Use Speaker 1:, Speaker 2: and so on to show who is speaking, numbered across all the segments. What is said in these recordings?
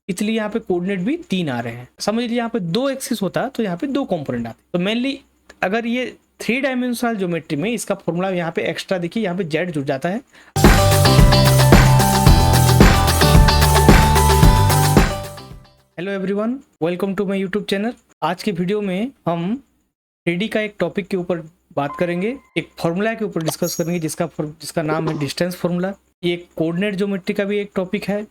Speaker 1: इसलिए यहाँ पे कोऑर्डिनेट भी 3 आ रहे हैं। समझ लीजिए यहाँ पे 2 एक्सिस होता तो यहाँ पे 2 कंपोनेंट आते। तो मेनली अगर ये 3 डायमेंशनल ज्योमेट्री में इसका फॉर्मूला यहाँ पे एक्स्ट्रा देखिए, यहाँ पे जेड जुड़ जाता है। Hello everyone, welcome to my YouTube channel. आज के वीडियो में हम 3D का एक टॉपिक के ऊपर बात करेंगे, एक फॉर्मूला के ऊपर डिस्कस करेंगे जिसका नाम है डिस्टेंस फॉर्मूला। ये कोऑर्डिनेट ज्योमेट्री का भी एक टॉपिक है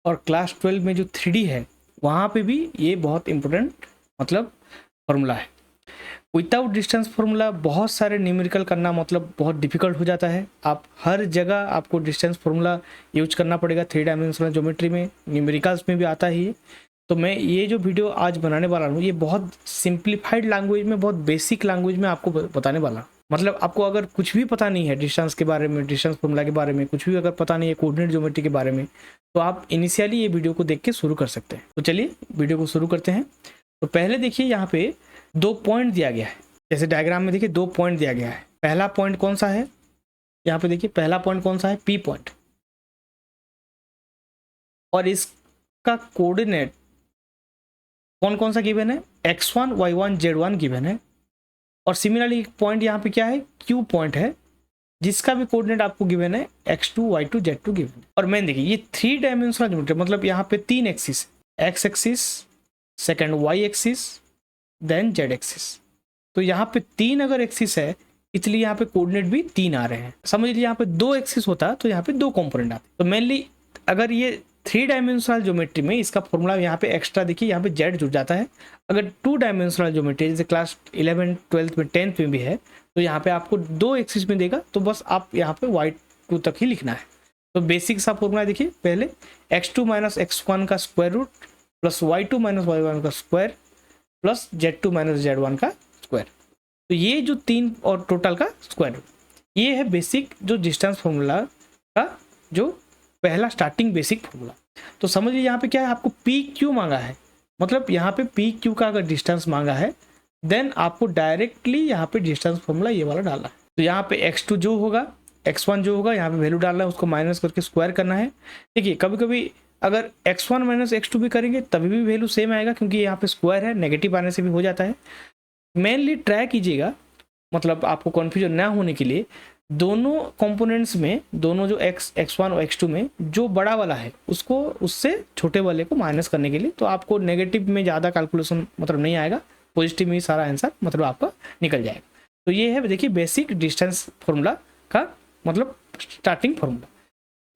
Speaker 1: और क्लास 12 में जो 3D है वहाँ पे भी ये बहुत इंपॉर्टेंट फॉर्मूला है। विदाउट डिस्टेंस फॉर्मूला बहुत सारे न्यूमेरिकल करना बहुत डिफिकल्ट हो जाता है। आप हर जगह आपको डिस्टेंस फॉर्मूला यूज करना पड़ेगा। 3 डायमेंशनल ज्योमेट्री में, न्यूमेरिकल्स में भी आता ही है। तो मैं ये जो वीडियो आज बनाने वाला हूँ ये बहुत सिंप्लीफाइड लैंग्वेज में, बहुत बेसिक लैंग्वेज में आपको बताने वाला हूँ। आपको अगर कुछ भी पता नहीं है डिस्टेंस के बारे में, डिस्टेंस फॉर्मूला के बारे में कुछ भी अगर पता नहीं है, कोऑर्डिनेट ज्योमेट्री के बारे में, तो आप इनिशियली ये वीडियो को देख के शुरू कर सकते हैं। तो चलिए वीडियो को शुरू करते हैं। तो पहले देखिए यहाँ पे 2 पॉइंट दिया गया है। जैसे डायग्राम में देखिए 2 पॉइंट दिया गया है। पहला पॉइंट कौन सा है, यहाँ पे देखिए पहला पॉइंट कौन सा है, पी पॉइंट, और इसका कोऑर्डिनेट कौन कौन सा गिवन है, x1 y1 z1 गिवन है। और सिमिलरली एक पॉइंट यहाँ पे क्या है, q पॉइंट है, जिसका भी कोऑर्डिनेट आपको गिवन है x2 y2 z2 गिवन है। और मैंने देखिए ये 3 डायमेंशनल ज्योमेट्री, यहाँ पे 3 axis, x axis, second y axis, then z axis. तो यहाँ पे 3 अगर एक्सिस है इसलिए यहाँ पे कोऑर्डिनेट भी 3 आ रहे हैं। समझ लीजिए यहाँ पे 2 एक्सिस होता तो यहाँ पे 2 कंपोनेंट आते। तो मेनली अगर ये 3 डायमेंशनल ज्योमेट्री में इसका फॉर्मूला यहाँ पे एक्स्ट्रा देखिए, यहाँ पे जेड जुड़ जाता है। अगर 2 डायमेंशनल ज्योमेट्री जैसे क्लास 11, 12 में, 10th में भी है तो यहाँ पे आपको 2 एक्सिस में देगा, तो बस आप यहाँ पे y2 तक ही लिखना है। तो बेसिक सा फॉर्मूला देखिए, पहले x2 माइनस x1 का square root plus y2 minus y1 का square plus z2 minus z1 का स्क्वायर। तो ये जो 3 और टोटल का स्क्वायर रूट, ये है बेसिक जो डिस्टेंस फॉर्मूला का जो पहला स्टार्टिंग बेसिक फॉर्मूला। तो समझ लीजिए यहाँ पे क्या है, आपको पी क्यू मांगा है, यहाँ पे पी क्यू का अगर डिस्टेंस मांगा है देन आपको डायरेक्टली यहाँ पे डिस्टेंस फॉर्मूला ये वाला डालना है। तो यहाँ पे x2 जो होगा, x1 जो होगा, यहाँ पे वैल्यू डालना है, उसको माइनस करके स्क्वायर करना है। देखिए कभी कभी अगर x1 माइनस x2 भी करेंगे तभी भी वैल्यू सेम आएगा, क्योंकि यहाँ पे स्क्वायर है, नेगेटिव आने से भी हो जाता है। मेनली ट्राई कीजिएगा, आपको कन्फ्यूजन ना होने के लिए, दोनों कंपोनेंट्स में, दोनों जो x1 और x2 में जो बड़ा वाला है उसको उससे छोटे वाले को माइनस करने के लिए, तो आपको नेगेटिव में ज़्यादा कैलकुलेशन नहीं आएगा, पॉजिटिव में ही सारा आंसर आपका निकल जाएगा। तो ये है देखिए बेसिक डिस्टेंस फॉर्मूला का स्टार्टिंग फॉर्मूला।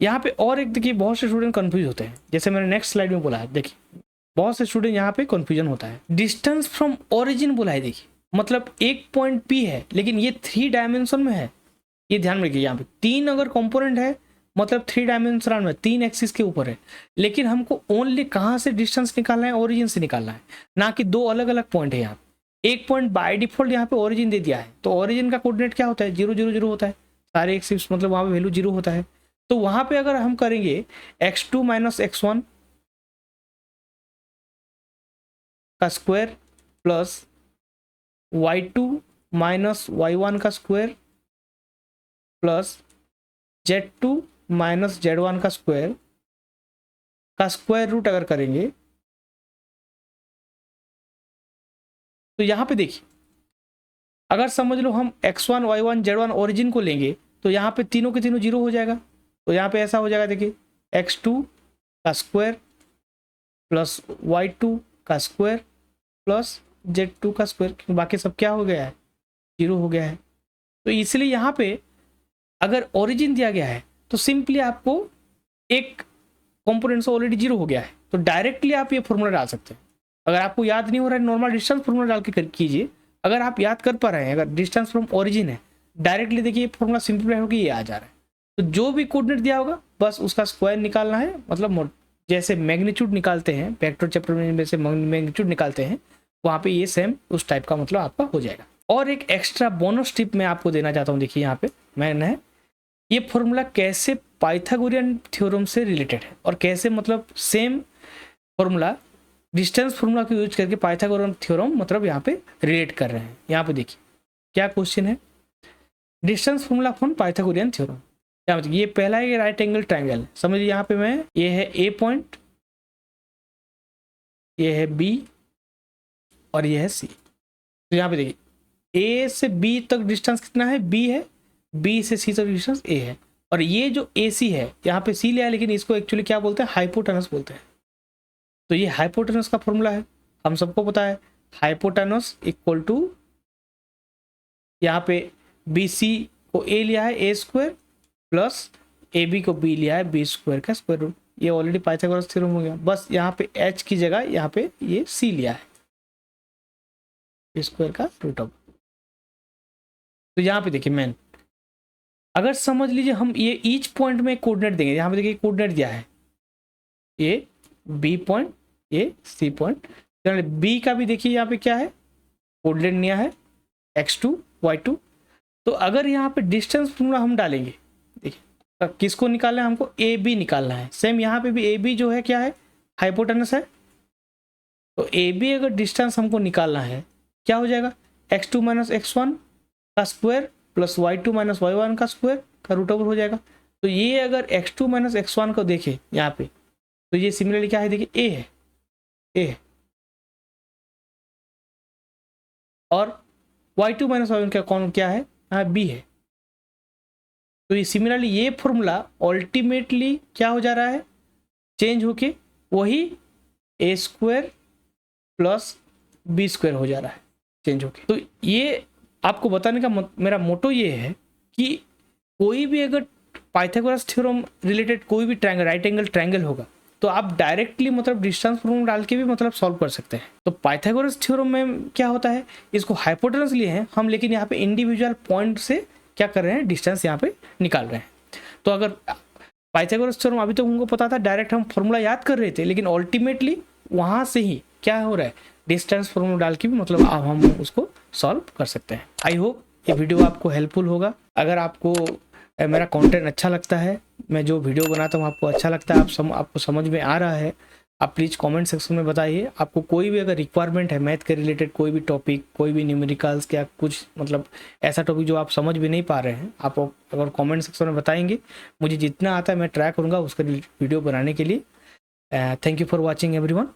Speaker 1: यहाँ पे और एक देखिए बहुत से स्टूडेंट कन्फ्यूज होते हैं, जैसे मैंने नेक्स्ट स्लाइड में बोला है, देखिए बहुत से स्टूडेंट यहाँ पे कन्फ्यूजन होता है। डिस्टेंस फ्रॉम ओरिजिन बोला है, देखिए एक पॉइंट P है लेकिन ये 3 डायमेंशन में है। ये ध्यान में रखिए, यहाँ पे 3 अगर कंपोनेंट है 3 डायमेंशनल में, 3 एक्सिस के ऊपर है, लेकिन हमको ओनली कहाँ से डिस्टेंस निकालना है, ओरिजिन से निकालना है, ना कि 2 अलग अलग पॉइंट है। यहाँ एक पॉइंट बाय डिफॉल्ट यहाँ पे ओरिजिन दे दिया है, तो ओरिजिन का कोऑर्डिनेट क्या होता है, 0 0 0 होता है, सारे एक्सिस वहाँ पे वैल्यू 0 होता है। तो वहाँ पे अगर हम करेंगे x2 माइनस x1 का square plus y2 minus y1 का square plus z2 minus z1 का स्क्वायर रूट अगर करेंगे, तो यहाँ पे देखिए अगर समझ लो हम x1 y1 z1 ओरिजिन को लेंगे तो यहाँ पे तीनों के तीनों 0 हो जाएगा। तो यहाँ पे ऐसा हो जाएगा, देखिए x2 का स्क्वायर प्लस y2 का स्क्वायर प्लस z2 का स्क्वायर, बाकी सब क्या हो गया है, 0 हो गया है। तो इसलिए यहाँ पे अगर ओरिजिन दिया गया है तो सिंपली आपको एक कंपोनेंट से ऑलरेडी 0 हो गया है, तो डायरेक्टली आप ये फॉर्मूला डाल सकते हैं। अगर आपको याद नहीं हो रहा है, नॉर्मल डिस्टेंस फॉर्मूला डाल के कीजिए। अगर आप याद कर पा रहे हैं, अगर डिस्टेंस फ्रॉम ओरिजिन है, डायरेक्टली देखिए फॉर्मूला सिंप्लीफाई होकर ये आ जा रहा है। तो जो भी कोऑर्डिनेट दिया होगा बस उसका स्क्वायर निकालना है, जैसे मैग्नीट्यूड निकालते हैं, वेक्टर चैप्टर में से मैग्नीट्यूड निकालते हैं, वहाँ पे ये सेम उस टाइप का आपका हो जाएगा। और एक एक्स्ट्रा बोनस टिप मैं आपको देना चाहता हूँ। देखिए यहाँ पे मैंने ये फॉर्मूला कैसे पाइथागोरियन थ्योरम से रिलेटेड है और कैसे सेम फॉर्मूला डिस्टेंस फॉर्मूला को यूज करके पाइथागोरियन थ्योरम यहाँ पे रिलेट कर रहे हैं। यहाँ पे देखिए क्या क्वेश्चन है, distance formula from Pythagorean theorem. क्या ये पहला है राइट एंगल ट्रायंगल, समझिए यहाँ पे मैं, ये है ए पॉइंट, ये है बी और ये है सी। तो यहाँ पे देखिए ए से बी तक डिस्टेंस कितना है, बी है, बी से सी तक डिस्टेंस ए है, और ये जो ए सी है यहाँ पे सी लिया है, लेकिन इसको एक्चुअली क्या बोलते हैं, हाइपोटेनस बोलते हैं। तो ये हाइपोटेनस का फॉर्मूला है, हम सबको पता है, हाइपोटेनस इक्वल टू, यहाँ पे बी सी को ए लिया है ए स्क्वायर प्लस ए बी को बी लिया है बी स्क्वायर का स्क्वायर रूट। ये ऑलरेडी पाइथागोरस थ्योरम हो गया, बस यहाँ पे एच की जगह यहाँ पे ये सी लिया है, स्क्वायर का रूट ऑफ। तो यहाँ पे देखिए मैन, अगर समझ लीजिए हम ये ईच पॉइंट में कोऑर्डिनेट देंगे, यहाँ पे देखिए कोऑर्डिनेट दिया है, ये बी पॉइंट, ये सी पॉइंट, बी का भी देखिए यहाँ पे क्या है, कोऑर्डिनेट दिया है x2 y2। तो अगर यहाँ पे डिस्टेंस फॉर्मूला हम डालेंगे, देखिए किसको निकालना है, हमको ए बी निकालना है। सेम यहाँ पे भी ए बी जो है क्या है, हाइपोटेनस है। तो ए बी अगर डिस्टेंस हमको निकालना है, क्या हो जाएगा, x2 माइनस x1 का square plus y2 minus y1 का स्क्वायर का रूट ओवर हो जाएगा। तो ये अगर x2 माइनस x1 को देखें यहाँ पे, तो ये सिमिलरली क्या है, देखिए a है, a है, और y2 माइनस y1 का कौन क्या है, यहाँ b है। तो ये सिमिलरली ये फॉर्मूला अल्टीमेटली क्या हो जा रहा है, चेंज होके वही a square plus B square हो जा रहा है, चेंज होके। तो ये आपको बताने का मेरा मोटो ये है कि कोई भी अगर पाइथागोरस थ्योरम रिलेटेड कोई भी ट्रायंगल, राइट एंगल ट्रायंगल होगा, तो आप डायरेक्टली मतलब डिस्टेंस फॉर्मूला डाल के भी मतलब सॉल्व कर सकते हैं। तो पाइथागोरस थ्योरम में क्या होता है, इसको हाइपोटेनस लिए हैं हम, लेकिन यहाँ पे इंडिविजुअल पॉइंट से क्या कर रहे हैं, डिस्टेंस यहाँ पे निकाल रहे हैं। तो अगर पाइथागोरस थ्योरम अभी तक उनको पता था, डायरेक्ट हम फॉर्मूला याद कर रहे थे, लेकिन अल्टीमेटली वहाँ से ही क्या हो रहा है, डिस्टेंस फॉर्मूला डाल के भी मतलब अब हम उसको सॉल्व कर सकते हैं। आई होप ये वीडियो आपको हेल्पफुल होगा। अगर आपको मेरा कंटेंट अच्छा लगता है, मैं जो वीडियो बनाता हूँ आपको अच्छा लगता है, आपको समझ में आ रहा है, आप प्लीज़ कमेंट सेक्शन में बताइए। आपको कोई भी अगर रिक्वायरमेंट है मैथ के रिलेटेड, कोई भी टॉपिक, कोई भी न्यूमेरिकल्स क्या कुछ मतलब ऐसा टॉपिक जो आप समझ भी नहीं पा रहे हैं, आप अगर कमेंट सेक्शन में बताएंगे, मुझे जितना आता है मैं ट्राई करूँगा उसका वीडियो बनाने के लिए। Thank you for watching everyone.